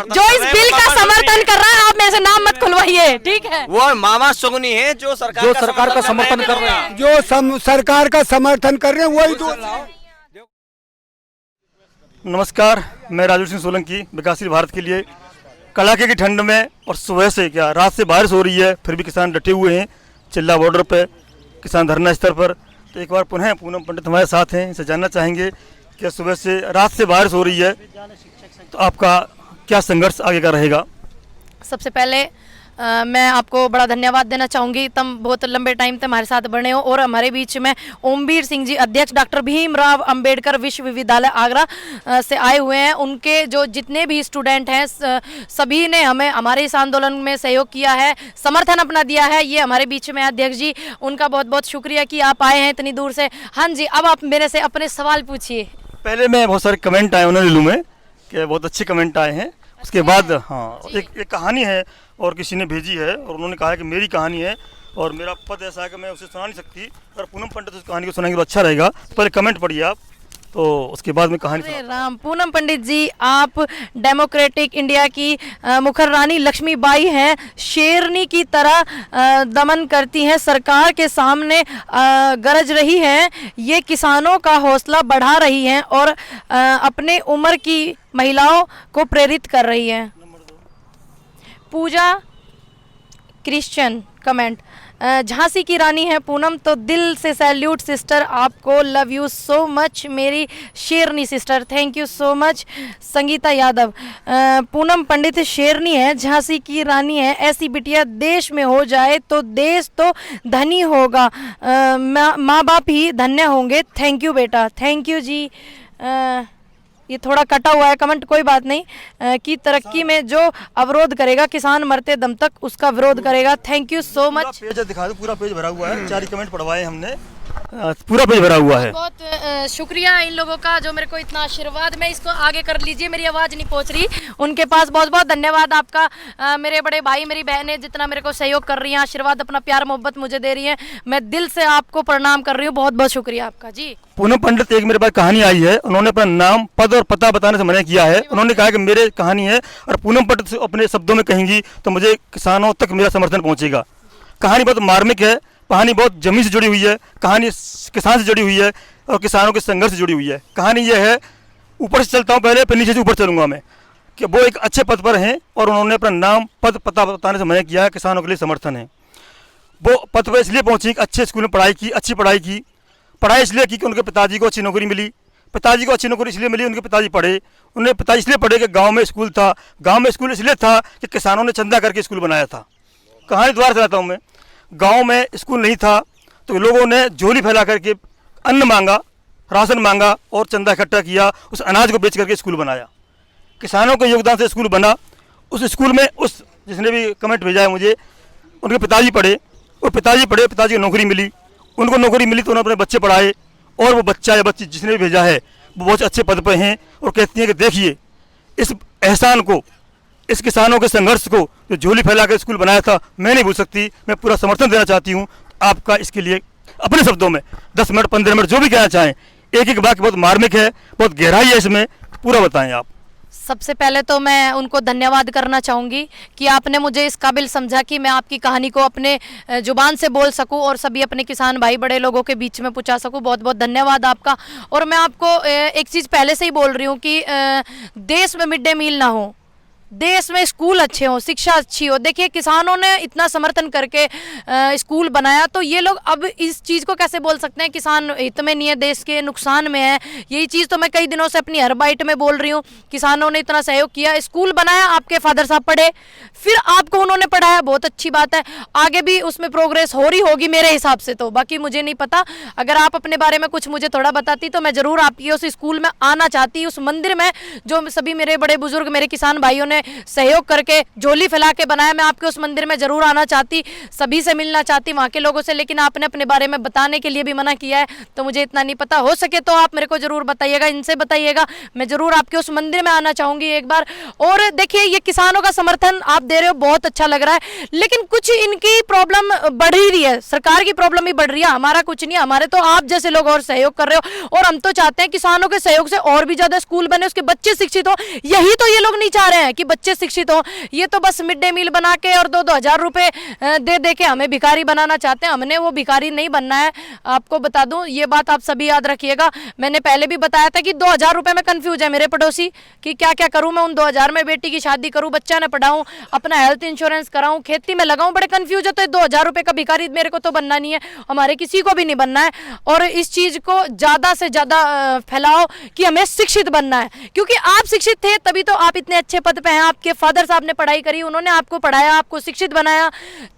जो इस बिल का समर्थन कर रहा है, आप मेरे से नाम मत खुलवाइए, ठीक है? वो मामा सुगनी है जो सरकार का समर्थन कर रहे हैं, जो सरकार का समर्थन कर रहे हैं वही दो। नमस्कार, मैं राजू सिंह सोलंकी, विकासशील भारत के लिए। कड़ाके की ठंड में और सुबह से क्या रात से बारिश हो रही है, फिर भी किसान डटे हुए हैं चिल्ला बॉर्डर पे, किसान धरना स्थल पर। तो एक बार पुनः पूनम पंडित हमारे साथ हैं, इनसे जानना चाहेंगे कि सुबह से रात से बारिश हो रही है तो आपका क्या संघर्ष आगे का रहेगा? सबसे पहले मैं आपको बड़ा धन्यवाद देना चाहूँगी। तुम बहुत लंबे टाइम तक हमारे साथ बने हो और हमारे बीच में ओमवीर सिंह जी, अध्यक्ष डॉक्टर भीमराव अंबेडकर विश्वविद्यालय आगरा से आए हुए हैं। उनके जो जितने भी स्टूडेंट हैं सभी ने हमें हमारे इस आंदोलन में सहयोग किया है, समर्थन अपना दिया है। ये हमारे बीच में अध्यक्ष जी, उनका बहुत बहुत शुक्रिया कि आप आए हैं इतनी दूर से। हाँ जी, अब आप मेरे से अपने सवाल पूछिए। पहले मैं बहुत सारे कमेंट आए उन्होंने लूँ में कि बहुत अच्छे कमेंट आए हैं। उसके बाद हाँ एक कहानी है और किसी ने भेजी है और उन्होंने कहा है कि मेरी कहानी है और मेरा पद ऐसा है कि मैं उसे सुना नहीं सकती, अगर पूनम पंडित उस कहानी को सुनाएंगे तो अच्छा रहेगा। तो पहले कमेंट पढ़िए आप, तो उसके बाद में कहानी। अरे राम, पूनम पंडित जी, आप डेमोक्रेटिक इंडिया की मुखर रानी लक्ष्मीबाई हैं, शेरनी की तरह दमन करती हैं, सरकार के सामने गरज रही हैं, ये किसानों का हौसला बढ़ा रही हैं और अपने उम्र की महिलाओं को प्रेरित कर रही हैं। पूजा क्रिश्चियन कमेंट, झांसी की रानी है पूनम, तो दिल से सैल्यूट सिस्टर, आपको लव यू सो मच मेरी शेरनी sister, thank you so much. Sangeeta Yadav, Poonam Pandit शेरनी है, झांसी की रानी है, ऐसी बिटिया देश में हो जाए तो देश तो धनी होगा, माँ बाप ही धन्य होंगे। थैंक यू बेटा, थैंक यू जी। ये थोड़ा कटा हुआ है कमेंट, कोई बात नहीं। की तरक्की में जो अवरोध करेगा, किसान मरते दम तक उसका विरोध करेगा। Thank you so much. Page दिखा दो, पूरा पेज भरा हुआ है, 4 कमेंट पढ़वाए हमने, पूरा पेज भरा हुआ है। बहुत शुक्रिया इन लोगों का जो मेरे को इतना आशीर्वाद, मैं इसको आगे कर लीजिए, मेरी आवाज़ नहीं पहुंच रही, उनके पास बहुत बहुत धन्यवाद आपका। मेरे बड़े भाई मेरी बहनें जितना मेरे को सहयोग कर रही हैं, आशीर्वाद अपना प्यार मोहब्बत मुझे दे रही हैं, मैं दिल से आपको प्रणाम कर रही हूँ, बहुत बहुत शुक्रिया आपका जी। पूनम पंडित, एक मेरे पास कहानी आई है, उन्होंने अपना नाम पद और पता बताने से मना किया है। उन्होंने कहा कि मेरे कहानी है और पूनम पंडित अपने शब्दों में कहेंगी तो मुझे किसानों तक मेरा समर्थन पहुँचेगा। कहानी बहुत मार्मिक है, कहानी बहुत जमीन से जुड़ी हुई है, कहानी किसान से जुड़ी हुई है और किसानों के संघर्ष से जुड़ी हुई है। कहानी यह है, ऊपर से चलता हूँ पहले, फिर नीचे से ऊपर चलूँगा मैं, कि वो एक अच्छे पद पर हैं और उन्होंने अपना नाम पद पता बताने से मना किया है, किसानों के लिए समर्थन है। वो पद पर इसलिए पहुँची कि अच्छे स्कूल में पढ़ाई की, अच्छी पढ़ाई की, पढ़ाई इसलिए की कि उनके पिताजी को अच्छी नौकरी मिली, पिताजी को अच्छी नौकरी इसलिए मिली, उनके पिताजी पढ़े, उन्हें पिताजी इसलिए पढ़े कि गाँव में स्कूल था, गाँव में स्कूल इसलिए था कि किसानों ने चंदा करके स्कूल बनाया था। कहानी दोबारा चलाता हूँ मैं, गांव में स्कूल नहीं था तो लोगों ने झोली फैला करके अन्न मांगा, राशन मांगा और चंदा इकट्ठा किया, उस अनाज को बेच करके स्कूल बनाया। किसानों के योगदान से स्कूल बना। उस स्कूल में उस जिसने भी कमेंट भेजा है मुझे, उनके पिताजी पढ़े और पिताजी पढ़े, पिताजी को नौकरी मिली, उनको नौकरी मिली तो उन्होंने अपने बच्चे पढ़ाए और वो बच्चा या बच्ची जिसने भी भेजा है वो बहुत अच्छे पद पर हैं और कहती हैं कि देखिए इस एहसान को, इस किसानों के संघर्ष को जो झोली फैला कर स्कूल बनाया था, मैं नहीं भूल सकती। मैं पूरा समर्थन देना चाहती हूँ आपका, इसके लिए अपने शब्दों में 10 मिनट 15 मिनट जो भी कहना चाहें। एक एक वाक्य बहुत मार्मिक है, बहुत गहराई है इसमें, पूरा बताएं आप। सबसे पहले तो मैं उनको धन्यवाद करना चाहूँगी कि आपने मुझे इस काबिल समझा कि मैं आपकी कहानी को अपने जुबान से बोल सकूं और सभी अपने किसान भाई बड़े लोगों के बीच में पहुंचा सकूं। बहुत बहुत धन्यवाद आपका। और मैं आपको एक चीज़ पहले से ही बोल रही हूं कि देश में मिड डे मील ना हो, देश में स्कूल अच्छे हों, शिक्षा अच्छी हो। देखिए किसानों ने इतना समर्थन करके स्कूल बनाया, तो ये लोग अब इस चीज़ को कैसे बोल सकते हैं किसान हित में नहीं है, देश के नुकसान में है। यही चीज़ तो मैं कई दिनों से अपनी हर बाइट में बोल रही हूँ। किसानों ने इतना सहयोग किया, स्कूल बनाया, आपके फादर साहब पढ़े, फिर आपको उन्होंने पढ़ाया, बहुत अच्छी बात है। आगे भी उसमें प्रोग्रेस हो रही होगी मेरे हिसाब से, तो बाकी मुझे नहीं पता। अगर आप अपने बारे में कुछ मुझे थोड़ा बताती तो मैं ज़रूर आपकी उस स्कूल में आना चाहती, उस मंदिर में जो सभी मेरे बड़े बुजुर्ग मेरे किसान भाइयों ने सहयोग करके झोली फैला के बनाया। मैं आपके उस मंदिर में जरूर आना चाहती, सभी से मिलना चाहती, वहाँ के लोगों से, लेकिन आपने अपने बारे में बताने के लिए भी मना किया है, तो मुझे इतना नहीं पता। हो सके तो आप मेरे को जरूर बताइएगा, इनसे बताइएगा, मैं जरूर आपके उस मंदिर में आना चाहूंगी एक बार। और देखिए ये किसानों का समर्थन आप दे रहे हो, बहुत अच्छा लग रहा है, लेकिन कुछ इनकी प्रॉब्लम बढ़ ही रही है, सरकार की प्रॉब्लम ही बढ़ रही है, हमारा कुछ नहीं। हमारे तो आप जैसे लोग और सहयोग कर रहे हो, और हम तो चाहते हैं किसानों के सहयोग से और भी ज्यादा स्कूल बने, उसके बच्चे शिक्षित हो। यही तो ये लोग नहीं चाह रहे हैं कि बच्चे शिक्षित हों। ये तो बस मिड डे मील बना के और 2-2 हज़ार रुपये दे दे के हमें भिखारी बनाना चाहते हैं। हमने वो भिखारी नहीं बनना है। आपको बता दूं, ये बात आप सभी याद रखिएगा। मैंने पहले भी बताया था कि 2,000 रुपये में कन्फ्यूज है मेरे पड़ोसी कि क्या क्या करूं मैं। उन 2,000 में बेटी की शादी करूं, बच्चा न पढ़ाऊं, अपना हेल्थ इंश्योरेंस कराऊं, खेती में लगाऊं, बड़े कन्फ्यूज है। तो 2,000 रुपये का भिखारी मेरे को तो बनना नहीं है, हमारे किसी को भी नहीं बनना है। और इस चीज़ को ज़्यादा से ज़्यादा फैलाओ कि हमें शिक्षित बनना है, क्योंकि आप शिक्षित थे तभी तो आप इतने अच्छे पद पे हैं। आपके फादर साहब ने पढ़ाई करी, उन्होंने आपको पढ़ाया, आपको शिक्षित बनाया।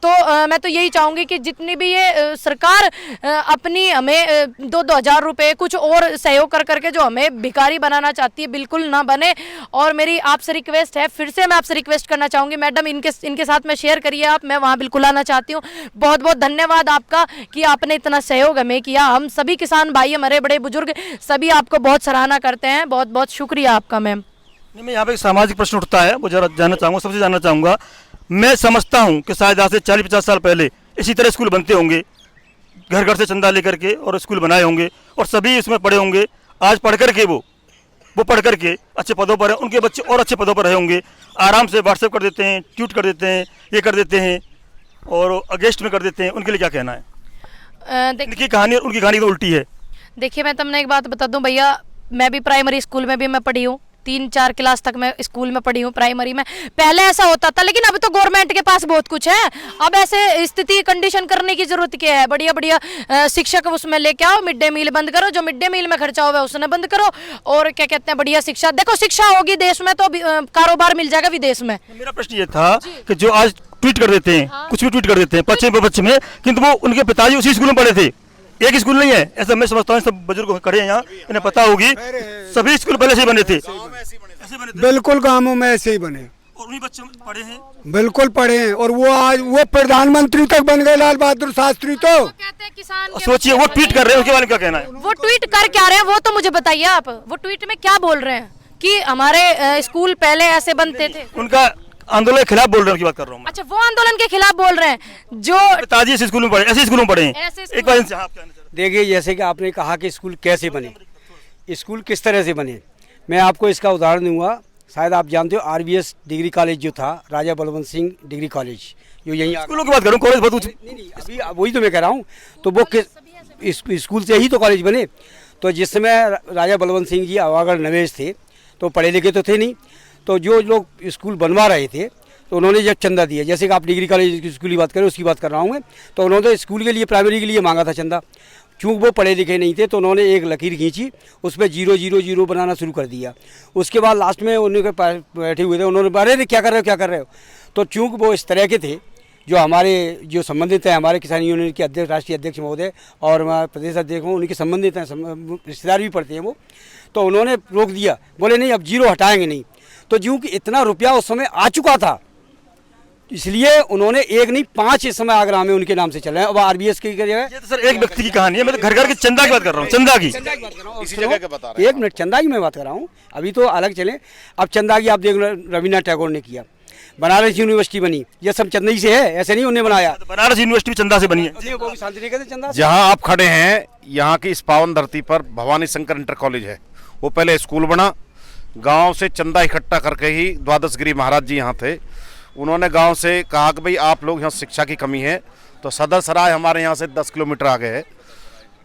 तो मैं तो यही चाहूँगी कि जितनी भी ये सरकार अपनी हमें 2-2 हज़ार रुपये कुछ और सहयोग कर करके जो हमें भिखारी बनाना चाहती है, बिल्कुल ना बने। और मेरी आपसे रिक्वेस्ट है, फिर से मैं आपसे रिक्वेस्ट करना चाहूँगी, मैडम इनके साथ में शेयर करिए आप, मैं वहाँ बिल्कुल आना चाहती हूँ। बहुत बहुत धन्यवाद आपका कि आपने इतना सहयोग हमें किया। हम सभी किसान भाई, हमारे बड़े बुजुर्ग सभी आपको बहुत सराहना करते हैं। बहुत बहुत शुक्रिया आपका मैम। नहीं, मैं यहाँ पे एक सामाजिक प्रश्न उठता है, वो जरा जानना चाहूँगा, सबसे जानना चाहूँगा। मैं समझता हूँ कि शायद आज से 40-50 साल पहले इसी तरह स्कूल बनते होंगे, घर घर से चंदा लेकर के और स्कूल बनाए होंगे और सभी इसमें पढ़े होंगे। आज पढ़ कर के वो पढ़ कर के अच्छे पदों पर हैं, उनके बच्चे और अच्छे पदों पर रहे होंगे। आराम से व्हाट्सएप कर देते हैं, ट्वीट कर देते हैं, ये कर देते हैं और अगेंस्ट में कर देते हैं। उनके लिए क्या कहना है? इनकी कहानी और उनकी कहानी तो उल्टी है। देखिए, मैं तुमने एक बात बता दूं भैया, मैं भी प्राइमरी स्कूल में भी मैं पढ़ी हूँ, 3-4 क्लास तक मैं स्कूल में पढ़ी हूँ प्राइमरी में। पहले ऐसा होता था, लेकिन अब तो गवर्नमेंट के पास बहुत कुछ है। अब ऐसे स्थिति कंडीशन करने की जरूरत क्या है? बढ़िया बढ़िया शिक्षक उसमें लेके आओ, मिड डे मील बंद करो, जो मिड डे मील में खर्चा हुआ है उसने बंद करो, और क्या कहते हैं बढ़िया शिक्षा। देखो, शिक्षा होगी देश में तो कारोबार मिल जाएगा विदेश में। मेरा प्रश्न ये था कि जो आज ट्वीट कर देते हैं, कुछ भी ट्वीट कर देते हैं पश्चिम में, किंतु वो उनके पिताजी उसी स्कूल में पढ़े थे, एक स्कूल नहीं है। ऐसा मैं समझता हूँ, सब बुजुर्ग खड़े हैं यहाँ, इन्हें पता होगी, सभी स्कूल पहले से ही बने थे। बिल्कुल गांवों में ऐसे ही बने और उन्हीं बच्चे पढ़े हैं, बिल्कुल पढ़े हैं। और वो आज वो प्रधानमंत्री तक बन गए, लाल बहादुर शास्त्री। तो कहते हैं किसान सोचिए, वो ट्वीट कर रहे हैं, उसके बारे में क्या कहना है? वो ट्वीट कर क्या रहे हैं वो तो मुझे बताइए आप। वो ट्वीट में क्या बोल रहे हैं कि हमारे स्कूल पहले ऐसे बनते थे? उनका आंदोलन के खिलाफ बोल रहे हैं, उनकी बात कर रहा हूँ। अच्छा, वो आंदोलन के खिलाफ बोल रहे हैं जो पिताजी ऐसे स्कूल में पढ़े, ऐसे स्कूल में पढ़े हैं। एक बार इनसे आप क्या कहना चाहते हैं? देखिए, जैसे कि आपने कहा कि स्कूल कैसे बने, स्कूल किस तरह से बने, मैं आपको इसका उदाहरण दूंगा। शायद आप जानते हो RVS डिग्री कॉलेज जो था, राजा बलवंत सिंह डिग्री कॉलेज, जो यहीं स्कूलों की बात करूँ, कॉलेज बहुत नहीं, अभी वही तो मैं कह रहा हूँ। तो वो किस स्कूल से ही तो कॉलेज बने। तो जिस समय राजा बलवंत सिंह जी आवागढ़ नवेश थे तो पढ़े लिखे तो थे नहीं, तो जो लोग स्कूल बनवा रहे थे तो उन्होंने जब चंदा दिया, जैसे कि आप डिग्री कॉलेज की स्कूल की बात करें, उसकी बात कर रहा हूँ मैं, तो उन्होंने स्कूल के लिए प्राइमरी के लिए मांगा था चंदा। चूँकि वो पढ़े लिखे नहीं थे तो उन्होंने एक लकीर खींची, उस पर 000 बनाना शुरू कर दिया। उसके बाद लास्ट में उनके बैठे हुए थे, उन्होंने अरे क्या कर रहे हो, क्या कर रहे हो। तो चूँकि वो इस तरह के थे, जो हमारे जो संबंधित हैं, हमारे किसान यूनियन के अध्यक्ष, राष्ट्रीय अध्यक्ष महोदय और हमारे प्रदेश अध्यक्ष हूँ, उनके संबंधित हैं, रिश्तेदार भी पढ़ते हैं वो, तो उन्होंने रोक दिया, बोले नहीं अब 0 हटाएंगे नहीं। तो क्योंकि इतना रुपया उस समय आ चुका था, इसलिए उन्होंने एक नहीं 5 इस समय आगरा में उनके नाम से चल रहे हैं। अब RVS की जगह तो सर एक व्यक्ति की कहानी है, मैं तो घर घर की चंदा की बात कर रहा हूँ, चंदा की। इसी जगह के बता रहे हैं। 1 मिनट, चंदा की मैं बात कर रहा हूँ, अभी तो अलग चले। अब चंदा की आप देख लो, रविन्द्रनाथ टैगोर ने किया, बनारस यूनिवर्सिटी बनी, ये सब चंदा ही से है, ऐसे नहीं उन्होंने बनाया। बनारस यूनिवर्सिटी चंदा से बनी है। वो भी शांतिनिकेतन चंदा। जहां आप खड़े हैं, यहाँ की इस पावन धरती पर भवानी शंकर इंटर कॉलेज है। वो पहले स्कूल बना, गांव से चंदा इकट्ठा करके ही द्वादश गिरी महाराज जी यहाँ थे। उन्होंने गांव से कहा कि भाई आप लोग यहाँ शिक्षा की कमी है, तो सदर सराय हमारे यहाँ से 10 किलोमीटर आगे है,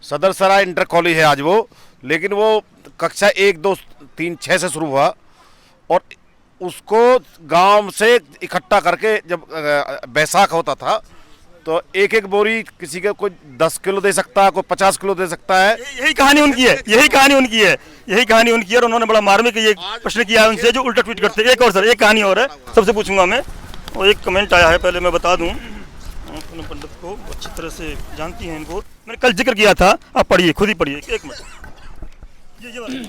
सदर सराय इंटर कॉलेज है आज वो। लेकिन वो कक्षा 1, 2, 3, 6 से शुरू हुआ और उसको गांव से इकट्ठा करके जब बैसाख होता था तो एक एक बोरी किसी का कोई 10 किलो दे सकता है, कोई 50 किलो दे सकता है। यही कहानी उनकी है, यही कहानी उनकी है, यही कहानी उनकी है। और उन्होंने बड़ा मार्मिक ये प्रश्न किया है उनसे, जो उल्टा ट्वीट करते हैं। एक और सर, एक कहानी और है, सबसे पूछूंगा मैं। और एक कमेंट आया है, पहले मैं बता दूं, पंडित को अच्छी तरह से जानती हैं इनको, मैंने कल जिक्र किया था, आप पढ़िए, खुद ही पढ़िए, 1 मिनट।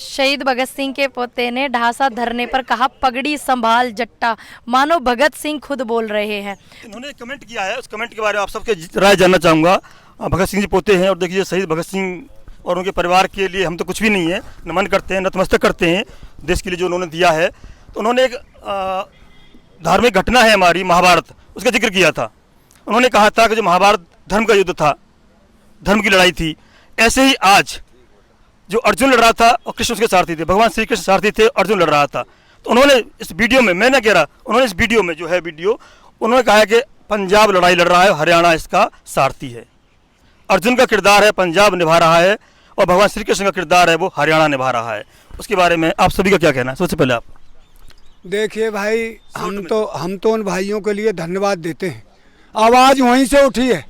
शहीद भगत सिंह के पोते ने ढांसा धरने पर कहा, पगड़ी संभाल जट्टा, मानो भगत सिंह खुद बोल रहे हैं। इन्होंने कमेंट किया है, उस कमेंट के बारे में आप सबके राय जानना चाहूँगा। भगत सिंह जी पोते हैं और देखिए, शहीद भगत सिंह और उनके परिवार के लिए हम तो कुछ भी नहीं है, नमन करते हैं, नतमस्तक करते हैं देश के लिए जो उन्होंने दिया है। तो उन्होंने एक धार्मिक घटना है हमारी महाभारत, उसका जिक्र किया था। उन्होंने कहा था कि जो महाभारत धर्म का युद्ध था, धर्म की लड़ाई थी, ऐसे ही आज जो अर्जुन लड़ रहा था और कृष्ण उसके सारथी थे, भगवान श्री कृष्ण सारथी थे, अर्जुन लड़ रहा था। तो उन्होंने इस वीडियो में, मैं ना कह रहा, उन्होंने इस वीडियो में जो है वीडियो, उन्होंने कहा है कि पंजाब लड़ाई लड़ रहा है, हरियाणा इसका सारथी है। अर्जुन का किरदार है पंजाब निभा रहा है और भगवान श्री कृष्ण का किरदार है वो हरियाणा निभा रहा है। उसके बारे में आप सभी का क्या कहना है? सबसे पहले आप देखिए भाई, हम तो उन भाइयों के लिए धन्यवाद देते हैं। आवाज़ वहीं से उठी है,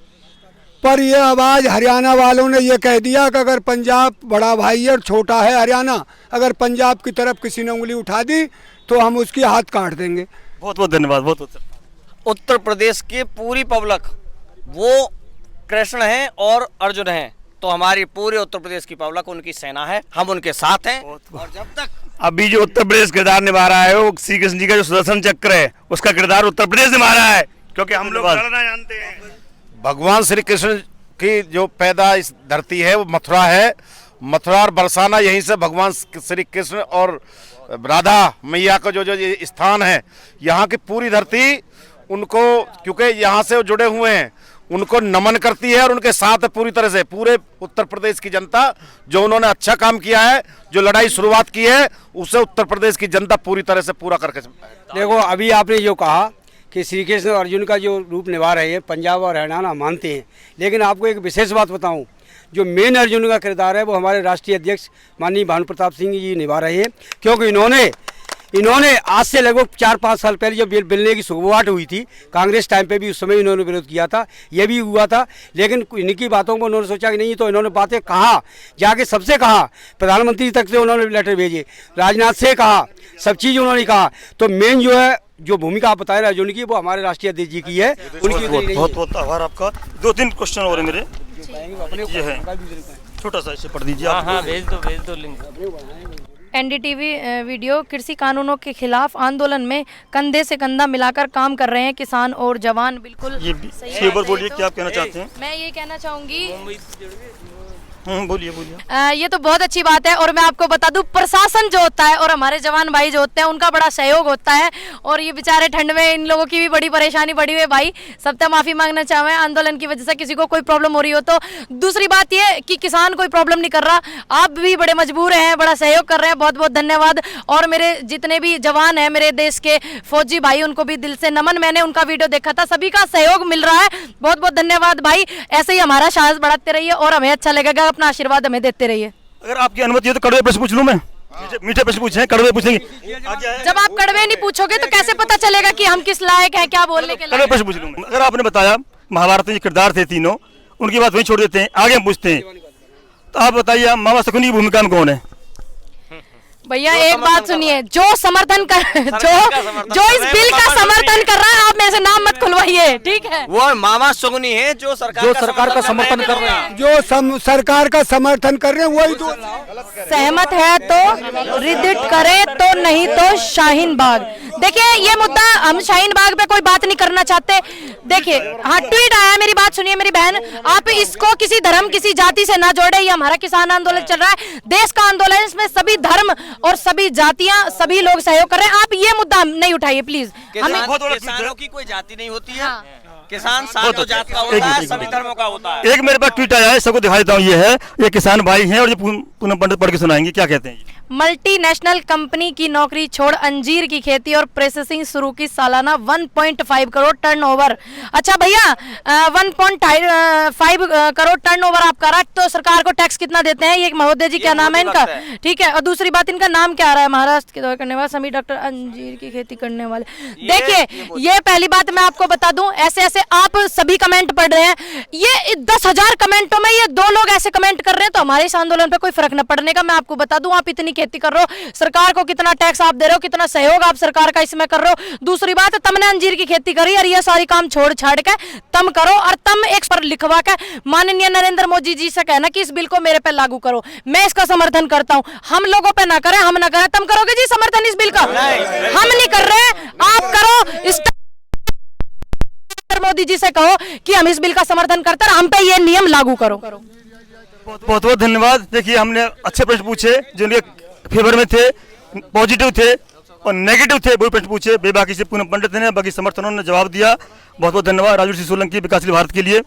पर ये आवाज़ हरियाणा वालों ने ये कह दिया कि अगर पंजाब बड़ा भाई है और छोटा है हरियाणा, अगर पंजाब की तरफ किसी ने उंगली उठा दी तो हम उसकी हाथ काट देंगे। बहुत बहुत धन्यवाद। बहुत बहुत उत्तर प्रदेश की पूरी पब्लिक वो कृष्ण हैं और अर्जुन हैं, तो हमारी पूरे उत्तर प्रदेश की पब्लिक उनकी सेना है, हम उनके साथ हैं। और जब तक अभी जो उत्तर प्रदेश किरदार निभा रहा है वो श्री कृष्ण जी का जो सुदर्शन चक्र है उसका किरदार उत्तर प्रदेश निभा रहा है, क्योंकि हम लोग लड़ना जानते हैं। भगवान श्री कृष्ण की जो पैदा इस धरती है वो मथुरा है। मथुरा और बरसाना, यहीं से भगवान श्री कृष्ण और राधा मैया का जो ये स्थान है, यहाँ की पूरी धरती उनको, क्योंकि यहाँ से वो जुड़े हुए हैं, उनको नमन करती है और उनके साथ पूरी तरह से पूरे उत्तर प्रदेश की जनता। जो उन्होंने अच्छा काम किया है, जो लड़ाई शुरुआत की है, उसे उत्तर प्रदेश की जनता पूरी तरह से पूरा करके। देखो, अभी आपने जो कहा कि श्री कृष्ण और अर्जुन का जो रूप निभा रहे हैं, पंजाब और हरियाणा मानते हैं, लेकिन आपको एक विशेष बात बताऊं, जो मेन अर्जुन का किरदार है वो हमारे राष्ट्रीय अध्यक्ष माननीय भानु प्रताप सिंह जी निभा रहे हैं। क्योंकि इन्होंने आज से लगभग 4-5 साल पहले जब बिल मिलने की शुरुआत हुई थी, कांग्रेस टाइम पे भी उस समय इन्होंने विरोध किया था, ये भी हुआ था, लेकिन इनकी बातों को उन्होंने सोचा कि नहीं, तो इन्होंने बातें कहा, जाके सबसे कहा, प्रधानमंत्री तक से उन्होंने लेटर भेजे, राजनाथ से कहा, सब चीज़ उन्होंने कहा। तो मेन जो है, जो भूमिका आप बता रहे अर्जुन की, वो हमारे राष्ट्रीय अध्यक्ष जी की है। उनकी बहुत बहुत आभार आपका। 2-3 क्वेश्चन और है मेरे, ये है छोटा सा, इसे पढ़ दीजिए। हाँ, भेज दो लिंक। एनडीटीवी वीडियो, कृषि कानूनों के खिलाफ आंदोलन में कंधे से कंधा मिलाकर काम कर रहे हैं किसान और जवान। बिल्कुल ये बोलिए, क्या आप कहना चाहते हैं? मैं ये कहना चाहूंगी, बोलिए। ये तो बहुत अच्छी बात है। और मैं आपको बता दूं, प्रशासन जो होता है और हमारे जवान भाई जो होते हैं, उनका बड़ा सहयोग होता है। और ये बेचारे ठंड में, इन लोगों की भी बड़ी परेशानी पड़ी हुई है भाई। सबसे माफी मांगना चाहे, आंदोलन की वजह से किसी को कोई प्रॉब्लम हो रही हो तो। दूसरी बात ये कि किसान कोई प्रॉब्लम नहीं कर रहा, आप भी बड़े मजबूर हैं, बड़ा सहयोग कर रहे हैं, बहुत बहुत धन्यवाद। और मेरे जितने भी जवान हैं, मेरे देश के फौजी भाई, उनको भी दिल से नमन। मैंने उनका वीडियो देखा था, सभी का सहयोग मिल रहा है, बहुत बहुत धन्यवाद भाई। ऐसे ही हमारा साहस बढ़ाते रहिए और हमें अच्छा लगेगा, अपना आशीर्वाद हमें देते रहिए। अगर आपकी अनुमति है तो कड़वे प्रश्न पूछ लूं मैं? मीठे प्रश्न पूछे, कड़वे पूछेंगे? जब आप कड़वे नहीं पूछोगे तो कैसे पता चलेगा कि हम किस लायक हैं, क्या बोलने के कड़वे लायक? प्रश्न पूछ लूं मैं। अगर आपने बताया महाभारत में जो किरदार थे तीनों, उनकी बात वहीं छोड़ देते हैं, आगे हम पूछते हैं। तो आप बताइए, मामा शकुनी की भूमिका में कौन है? भैया एक बात सुनिए, जो समर्थन कर जो इस बिल का समर्थन कर रहा है, आप मेरे से नाम मत खुलवाइए, ठीक है? वो मामा शकुनी है जो सरकार का समर्थन कर रहे हैं। जो सरकार का समर्थन कर रहे हैं वही तो सहमत है तो रिदिट करे, तो नहीं तो शाहीन बाग। देखिए, ये मुद्दा हम शाहीन बाग पे कोई बात नहीं करना चाहते। देखिए, हाँ, ट्वीट आया, मेरी बात सुनिए मेरी बहन, आप इसको किसी धर्म किसी जाति से ना जोड़े। ये हमारा किसान आंदोलन चल रहा है, देश का आंदोलन है, इसमें सभी धर्म और सभी जातियां, सभी लोग सहयोग कर रहे हैं। आप ये मुद्दा नहीं उठाइए प्लीज। किसानों की कोई जाति नहीं होती है, किसान सातों जात का होता है, सभी धर्मों का होता है। एक मेरे पास ट्वीट आया है, सबको दिखा देता हूँ। ये है, ये किसान भाई हैं और ये पूनम पंडित पढ़ के सुनाएंगे, क्या कहते हैं? मल्टीनेशनल कंपनी की नौकरी छोड़ अंजीर की खेती और प्रोसेसिंग शुरू की, सालाना 1.5 करोड़ टर्नओवर। अच्छा भैया, 1.5 करोड़ टर्नओवर आप करा, तो सरकार को टैक्स कितना देते हैं? ये महोदय जी, क्या नाम है इनका? ठीक है। और दूसरी बात, इनका नाम क्या आ रहा है? महाराष्ट्र के दौरे करने वाले सभी डॉक्टर, अंजीर की खेती करने वाले। देखिए, ये पहली बात मैं आपको बता दूं, ऐसे ऐसे आप सभी कमेंट पढ़ रहे हैं, ये 10,000 कमेंटों में ये 2 लोग ऐसे कमेंट कर रहे हैं, तो हमारे इस आंदोलन पे कोई फर्क न पड़ने का। मैं आपको बता दूं, आप इतनी खेती कर रहे हो, सरकार को कितना टैक्स आप दे रहे हो, कितना सहयोग आप सरकार का इसमें कर रहे हो। दूसरी बात, तुमने अंजीर की खेती करी और ये सारी काम छोड़ छाड़ के तुम करो, और तुम एक पर लिखवा के माननीय नरेंद्र मोदी जी से कहना कि इस बिल को मेरे पे लागू करो। मैं इसका समर्थन करता हूं। हम लोगों पे ना करें, हम ना करें, तुम करोगे जी समर्थन इस बिल का? हम नहीं कर रहे, आप करो। मोदी जी से कहो कि हम इस बिल का समर्थन करते हैं, हम पे ये नियम लागू करो। बहुत बहुत धन्यवाद। देखिए, हमने अच्छे प्रश्न पूछे, जो उनके फेवर में थे, पॉजिटिव थे, और नेगेटिव थे, वही प्रश्न पूछे। बेबाकी से पूनम पंडित ने बाकी समर्थनों ने जवाब दिया। बहुत बहुत धन्यवाद राजू सिंह सोलंकी, विकासशील भारत के लिए।